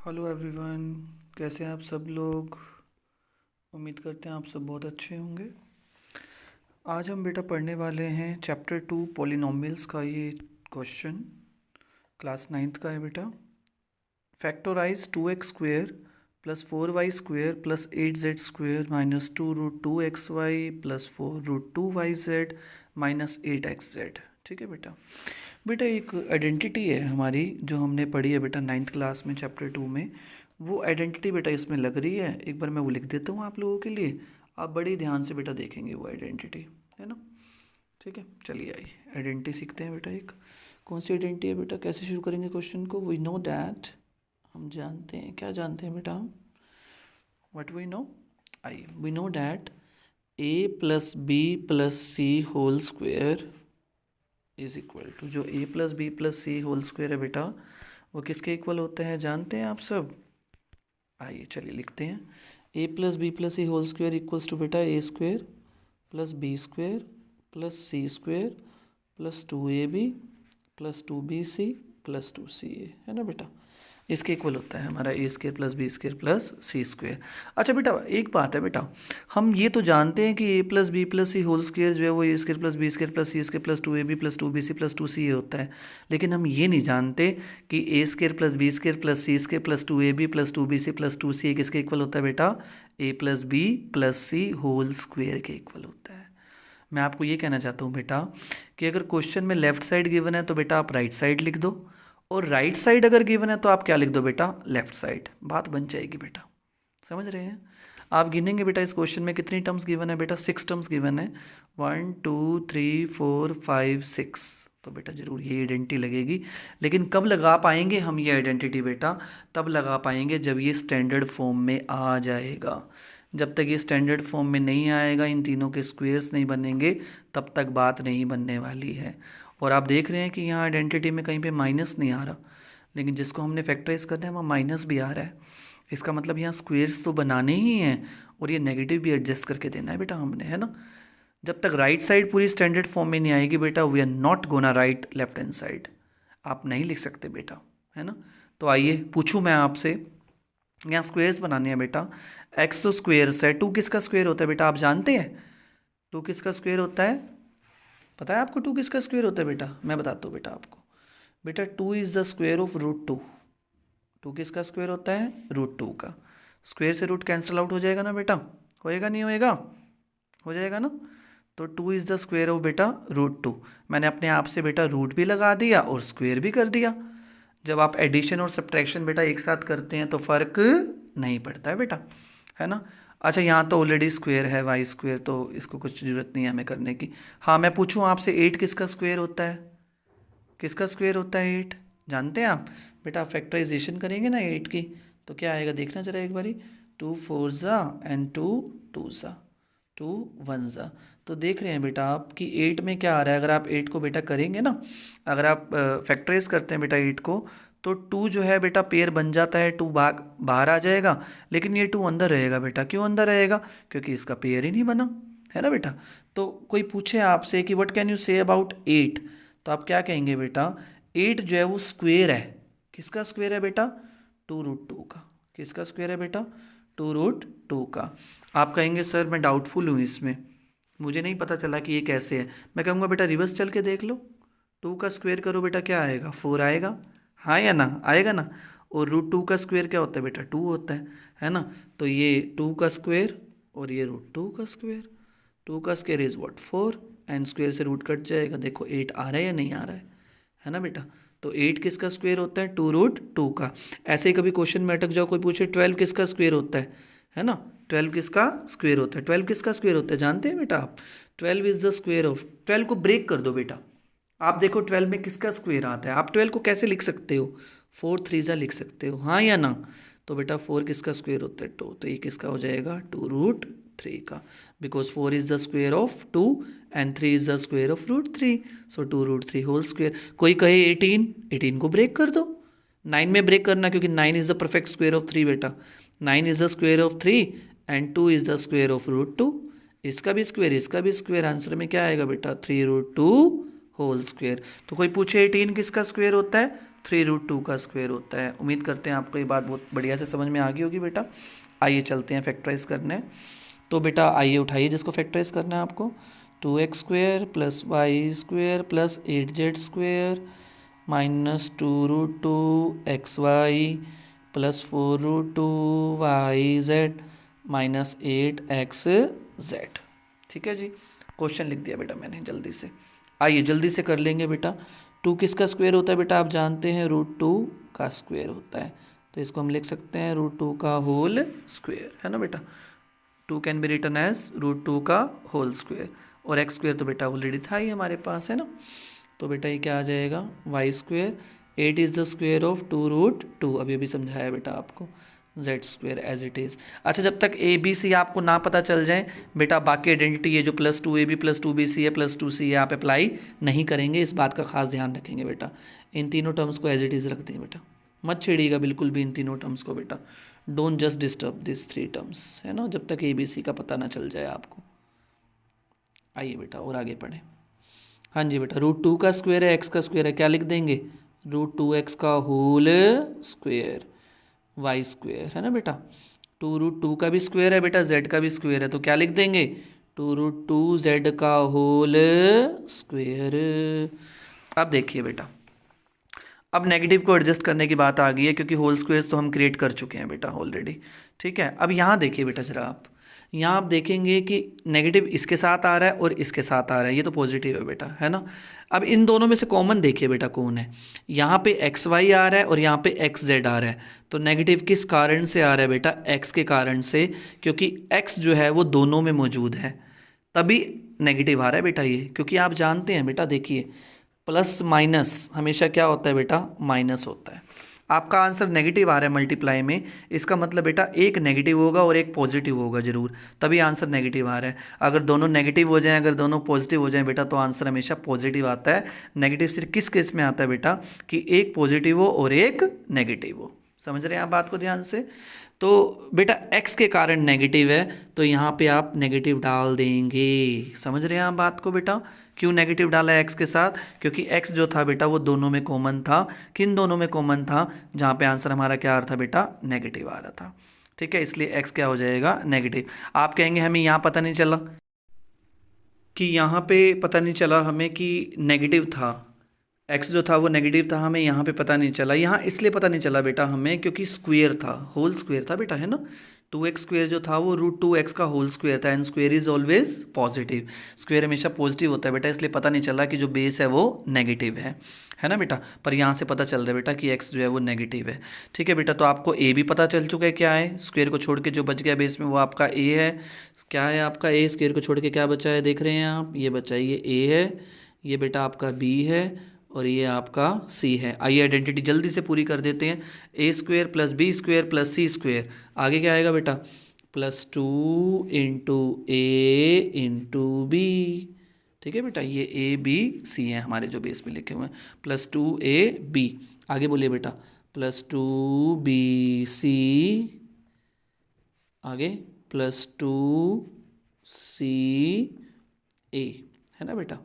Hello everyone, कैसे हैं आप सब लोग। उम्मीद करते हैं आप सब बहुत अच्छे होंगे। आज हम बेटा पढ़ने वाले हैं चैप्टर 2 पॉलिनोमियल्स का ये क्वेश्चन। क्लास 9th का है बेटा। Factorise 2x² plus 4y square plus 8z square minus 2√2xy plus 4√2yz minus 8xz। ठीक है बेटा। बेटा एक आइडेंटिटी है हमारी जो हमने पढ़ी है बेटा 9th क्लास में चैप्टर 2 में। वो आइडेंटिटी बेटा इसमें लग रही है। एक बार मैं वो लिख देता हूँ आप लोगों के लिए। आप बड़ी ध्यान से बेटा देखेंगे वो आइडेंटिटी, है ना। ठीक है, चलिए आइए आइडेंटिटी सीखते हैं बेटा। एक कौन सी आइडेंटिटी है बेटा, कैसे शुरू करेंगे क्वेश्चन को। वी नो डैट, हम जानते हैं, क्या जानते हैं बेटा हम। व्हाट वी नो, आइए we know that a plus B plus C whole square is equal to, जो a plus B plus C whole square है बेटा वो किसके इक्वल होते हैं जानते हैं आप सब। आइए चलिए लिखते हैं। a plus B plus C whole square equals to बेटा a square plus B square plus C square plus 2ab plus 2bc plus 2ca, है ना बेटा। इसके इक्वल होता है हमारा a square plus B square plus C square. अच्छा बेटा एक बात है बेटा, हम ये तो जानते हैं कि a plus B plus C whole square जो है वो a square plus B square plus C square plus 2ab plus 2bc plus 2ca होता है। लेकिन हम ये नहीं जानते कि a square plus B square plus C square plus 2ab plus 2bc plus 2ca किसके इक्वल होता है बेटा, a plus B plus C whole square के इक्वल होता है। मैं आपको ये कहना चाहता हूँ बेटा कि अगर क्वेश्चन में लेफ्ट साइड गिवन है तो बेटा आप राइट साइड लिख दो, और राइट साइड अगर गिवन है तो आप क्या लिख दो बेटा, लेफ्ट साइड। बात बन जाएगी बेटा, समझ रहे हैं। आप गिनेंगे बेटा इस क्वेश्चन में कितनी टर्म्स गिवन है बेटा, 6 टर्म्स गिवन है। 1 2 3 4 5 6। तो बेटा जरूर ये आइडेंटिटी लगेगी। लेकिन कब लगा पाएंगे हम ये आइडेंटिटी बेटा, तब लगा पाएंगे जब ये स्टैंडर्ड फॉर्म में आ जाएगा। जब तक ये स्टैंडर्ड फॉर्म में नहीं आएगा, इन तीनों के स्क्वेयर्स नहीं बनेंगे, तब तक बात नहीं बनने वाली है। और आप देख रहे हैं कि यहाँ आइडेंटिटी में कहीं पे माइनस नहीं आ रहा, लेकिन जिसको हमने फैक्टराइज करना है वहाँ माइनस भी आ रहा है। इसका मतलब यहाँ स्क्वेयर्स तो बनाने ही हैं और ये नेगेटिव भी एडजस्ट करके देना है बेटा हमने, है ना। जब तक राइट साइड पूरी स्टैंडर्ड फॉर्म में नहीं आएगी बेटा, we are not gonna write left hand side. आप नहीं लिख सकते बेटा, है ना। तो आइए पूछूँ मैं आपसे, यहाँ स्क्वेयर्स बनाने हैं बेटा। एक्स तो स्क्वेयर्स है, 2 किसका स्क्वेयर होता है बेटा आप जानते हैं। 2 किसका स्क्वेयर होता है, पता है आपको 2 किसका स्क्वेयर होता है बेटा, मैं बताता हूँ बेटा आपको। बेटा 2 इज़ द स्क्वेयर ऑफ √2। 2 किसका स्क्वेयर होता है, √2 का। स्क्वेयर से रूट कैंसिल आउट हो जाएगा ना बेटा, होएगा नहीं होएगा, हो जाएगा ना। तो 2 इज़ द स्क्वेयर ऑफ बेटा √2। मैंने अपने आप से बेटा रूट भी लगा दिया और स्क्वेयर भी कर दिया। जब आप एडिशन और सब्ट्रैक्शन बेटा एक साथ करते हैं तो फ़र्क नहीं पड़ता है बेटा, है ना। अच्छा यहाँ तो ऑलरेडी स्क्वेयर है वाई स्क्वेयर, तो इसको कुछ ज़रूरत नहीं है हमें करने की। हाँ मैं पूछूँ आपसे 8 किसका स्क्वेयर होता है, किसका स्क्वेयर होता है 8 जानते हैं आप बेटा। फैक्टराइजेशन करेंगे ना 8 की तो क्या आएगा देखना जरा एक बारी। 2 4 ज़ा एंड 2 2 ज़ा 2 1 ज़ा। तो देख रहे हैं बेटा आप कि 8 में क्या आ रहा है। अगर आप 8 को बेटा करेंगे ना, अगर आप फैक्टराइज करते हैं बेटा 8 को, तो 2 जो है बेटा पेयर बन जाता है, 2 बाहर आ जाएगा, लेकिन ये 2 अंदर रहेगा बेटा। क्यों अंदर रहेगा, क्योंकि इसका पेयर ही नहीं बना, है ना बेटा। तो कोई पूछे आपसे कि what can you say about 8, तो आप क्या कहेंगे बेटा, 8 जो है वो स्क्वेयर है, किसका स्क्वेयर है बेटा, 2√2 का। किसका स्क्वेयर है बेटा, 2√2 का। आप कहेंगे सर मैं डाउटफुल हूँ इसमें, मुझे नहीं पता चला कि ये कैसे है। मैं कहूँगा बेटा रिवर्स चल के देख लो, 2 का स्क्वेयर करो बेटा क्या आएगा, 4 आएगा, हाँ या ना, आएगा ना। और √2 का स्क्वेयर क्या होता है बेटा, 2 होता है ना। तो ये 2 का स्क्वेयर और ये √2 का स्क्वेयर, 2 का square is what 4, and square से रूट कट जाएगा। देखो 8 आ रहा है या नहीं आ रहा है ना बेटा। तो 8 किसका स्क्वेयर होता है, 2√2 का। ऐसे ही कभी क्वेश्चन में अटक जाओ, कोई पूछे 12 किसका स्क्वेयर होता है ना। 12 किसका स्क्वेयर होता है, 12 किसका स्क्वेयर होता है जानते हैं बेटा आप। 12 इज़ द स्क्वेयर ऑफ, 12 को ब्रेक कर दो बेटा। आप देखो 12 में किसका स्क्वेयर आता है, आप 12 को कैसे लिख सकते हो, 4 3 ज़ा लिख सकते हो, हाँ या ना। तो बेटा 4 किसका स्क्वेयर होता है 2, तो ये किसका हो जाएगा 2√3 का, because 4 is the square of 2 and 3 is the square of √3, so 2√3 whole square. कोई कहे 18 को ब्रेक कर दो, 9 में ब्रेक करना, क्योंकि 9 is the perfect square of 3 बेटा। 9 is the square of 3 and 2 is the square of √2। इसका भी स्क्वेयर इसका भी स्क्वेयर, आंसर में क्या आएगा बेटा 3√2 होल स्क्वेयर। तो कोई पूछे 18 किसका स्क्वेयर होता है, 3√2 का स्क्वायर होता है। उम्मीद करते हैं आपको ये बात बहुत बढ़िया से समझ में आ गई होगी बेटा। आइए चलते हैं फैक्टराइज करने। तो बेटा आइए उठाइए जिसको फैक्टराइज करना है आपको। 2x² + y² + 8z² minus 2√2xy + 4√2yz minus 8xz। ठीक है जी, क्वेश्चन लिख दिया बेटा मैंने जल्दी से। आइए जल्दी से कर लेंगे बेटा। 2 किसका स्क्वायर होता है बेटा, आप जानते हैं √2 का स्क्वायर होता है, तो इसको हम लिख सकते हैं √2 का होल स्क्वायर, है ना बेटा। 2 कैन बी रिटन एज √2 का होल स्क्वायर, और x² तो बेटा ऑलरेडी था ही हमारे पास, है ना। तो बेटा ये क्या आ जाएगा, y²। 8 is the square of 2√2, अभी अभी समझाया बेटा आपको, z² एज इट इज़। अच्छा, जब तक ABC आपको ना पता चल जाए बेटा, बाकी आइडेंटिटी ये जो +2AB + 2BC है +2C है आप अप्लाई नहीं करेंगे, इस बात का खास ध्यान रखेंगे बेटा। इन तीनों टर्म्स को एज इट इज़ रख दें बेटा, मत छेड़िएगा बिल्कुल भी इन तीनों टर्म्स को बेटा। Don't just disturb this 3 terms, है ना, जब तक ABC का पता ना चल जाए आपको। आइए बेटा और आगे पढ़ें। हाँ जी बेटा, √2 का स्क्वायर है, x का स्क्वायर है, क्या लिख देंगे, √2x का होल स्क्वायर y², है ना बेटा। 2√2 का भी स्क्वायर है बेटा, z का भी स्क्वायर है, तो क्या लिख देंगे, 2√2z का होल स्क्वायर। अब देखिए बेटा, अब नेगेटिव को एडजस्ट करने की बात आ गई है, क्योंकि होल स्क्वायर्स तो हम क्रिएट कर चुके हैं बेटा ऑलरेडी। ठीक है, अब यहाँ देखिए बेटा जरा आप, यहाँ आप देखेंगे कि नेगेटिव इसके साथ आ रहा है और इसके साथ आ रहा है, ये तो पॉजिटिव है बेटा, है ना। अब इन दोनों में से कॉमन देखिए बेटा कौन है, यहाँ पे XY आ रहा है और यहाँ पे XZ आ रहा है, तो नेगेटिव किस कारण से आ रहा है बेटा, X के कारण से, क्योंकि X जो है वो दोनों में मौजूद है, तभी नेगेटिव आ रहा है बेटा ये। क्योंकि आप जानते हैं बेटा, देखिए प्लस माइनस हमेशा क्या होता है बेटा, माइनस होता है। आपका आंसर नेगेटिव आ रहा है मल्टीप्लाई में, इसका मतलब बेटा एक नेगेटिव होगा और एक पॉजिटिव होगा जरूर, तभी आंसर नेगेटिव आ रहा है। अगर दोनों नेगेटिव हो जाएं, अगर दोनों पॉजिटिव हो जाएं बेटा, तो आंसर हमेशा पॉजिटिव आता है। नेगेटिव सिर्फ किस केस में आता है बेटा, कि एक पॉजिटिव हो और एक नेगेटिव हो। समझ रहे हैं आप बात को ध्यान से। तो बेटा x के कारण नेगेटिव है, तो यहाँ पे आप नेगेटिव डाल देंगे। समझ रहे हैं आप बात को बेटा, क्यों नेगेटिव डाला है x के साथ, क्योंकि x जो था बेटा वो दोनों में कॉमन था। किन दोनों में कॉमन था, जहाँ पे आंसर हमारा क्या आ रहा था बेटा, नेगेटिव आ रहा था। ठीक है, इसलिए x क्या हो जाएगा, नेगेटिव। आप कहेंगे हमें यहाँ पता नहीं चला, कि यहाँ पे पता नहीं चला हमें कि नेगेटिव था, x जो था वो नेगेटिव था, हमें यहाँ पे पता नहीं चला। यहाँ इसलिए पता नहीं चला बेटा हमें, क्योंकि स्क्वायर था, होल स्क्वायर था बेटा, है ना। 2x² जो था वो √2x का होल स्क्वायर था, and square is always positive, square हमेशा पॉजिटिव होता है बेटा, इसलिए पता नहीं चला कि जो बेस है वो नेगेटिव है ना बेटा। पर यहाँ से पता चल रहा है बेटा कि x जो है वो नेगेटिव है। ठीक है बेटा, तो आपको a भी पता चल चुका है क्या है, स्क्वायर को छोड़ के जो बच गया बेस में वो आपका a है। क्या है आपका a, स्क्वायर को छोड़ के क्या बचा है, देख रहे हैं आप, ये बचा है, ये a है, ये बेटा आपका b है, और ये आपका C है। आइए आइडेंटिटी जल्दी से पूरी कर देते हैं। a² + b² + c², आगे क्या आएगा बेटा, +2 × a × b। ठीक है बेटा, ये a b c है हमारे जो बेस में लिखे हुए हैं, +2 a b। आगे बोलिए बेटा, +2 b c, आगे +2 c a, है ना बेटा।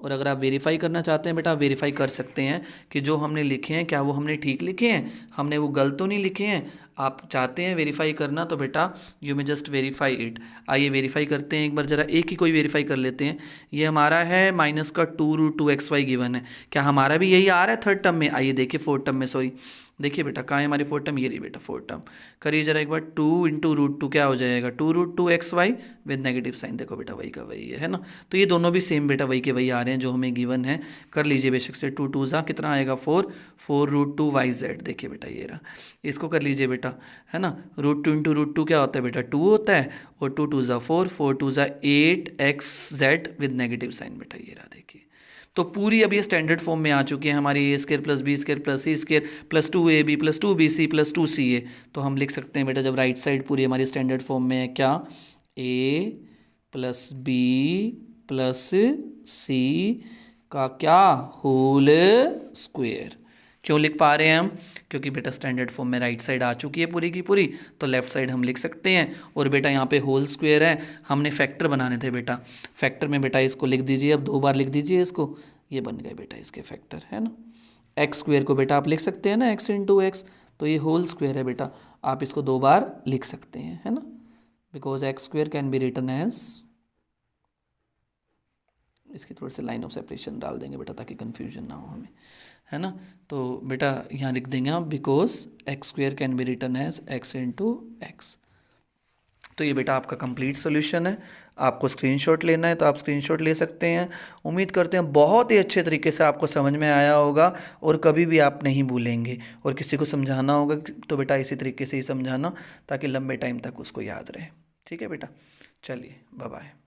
और अगर आप वेरीफाई करना चाहते हैं बेटा, आप वेरीफाई कर सकते हैं कि जो हमने लिखे हैं क्या वो हमने ठीक लिखे हैं, हमने वो गलत तो नहीं लिखे हैं। आप चाहते हैं वेरीफाई करना, तो बेटा you may just verify it. आइए वेरीफाई करते हैं एक बार, जरा एक ही कोई वेरीफाई कर लेते हैं। ये हमारा है माइनस का 2√2xy गिवन है, क्या हमारा भी यही आ रहा है थर्ड टर्म में, आइए देखिए फोर्थ टर्म में, सॉरी देखिए बेटा कहाँ है हमारी फोर्थ टर्म, ये रही बेटा फोर्थ टर्म। करिए जरा एक बार, 2 × √2 क्या हो जाएगा, 2√2xy विद नेगेटिव साइन, देखो बेटा वही का वही है ना। तो ये दोनों भी सेम बेटा वही के वही आ रहे हैं जो हमें गिवन है। कर लीजिए बेशक से, 2 2 कितना आएगा 4, 4√2yz, देखिए बेटा ये रहा, इसको कर लीजिए बेटा, है ना। √2 × √2 क्या होता है बेटा, 2 होता है, और 2 2 4, 4 2 8xz विद नेगेटिव साइन, बेटा ये रहा देखिए। तो पूरी अब ये स्टैंडर्ड फॉर्म में आ चुकी है हमारी, a² + b² + c² + 2ab + 2bc + 2ca। तो हम लिख सकते हैं बेटा, जब राइट साइड पूरी हमारी स्टैंडर्ड फॉर्म में है, क्या, a + b + c का क्या, होल स्क्वायर। क्यों लिख पा रहे हैं हम, क्योंकि बेटा स्टैंडर्ड फॉर्म में राइट साइड आ चुकी है पूरी की पूरी, तो लेफ्ट साइड हम लिख सकते हैं। और बेटा यहाँ पे होल स्क्वायर है, हमने फैक्टर बनाने थे बेटा, फैक्टर में बेटा इसको लिख दीजिए, अब 2 बार लिख दीजिए इसको, ये बन गए बेटा इसके फैक्टर, है ना। एक्स स्क्वेयर को बेटा आप लिख सकते हैं ना एक्स इंटू एक्स, तो ये होल स्क्वेयर है बेटा, आप इसको 2 बार लिख सकते हैं, है ना, because X square can be written as, इसकी थोड़ी सी लाइन ऑफ सेपरेशन डाल देंगे बेटा ताकि कन्फ्यूजन ना हो हमें, है ना। तो बेटा यहाँ लिख देंगे आप because X square can be written as X into X. तो ये बेटा आपका कंप्लीट सोल्यूशन है। आपको स्क्रीनशॉट लेना है तो आप स्क्रीनशॉट ले सकते हैं। उम्मीद करते हैं बहुत ही अच्छे तरीके से आपको समझ में आया होगा और कभी भी आप नहीं भूलेंगे। और किसी को समझाना होगा तो बेटा इसी तरीके से ही समझाना ताकि लंबे टाइम तक उसको याद रहे। ठीक है बेटा, चलिए बाय बाय।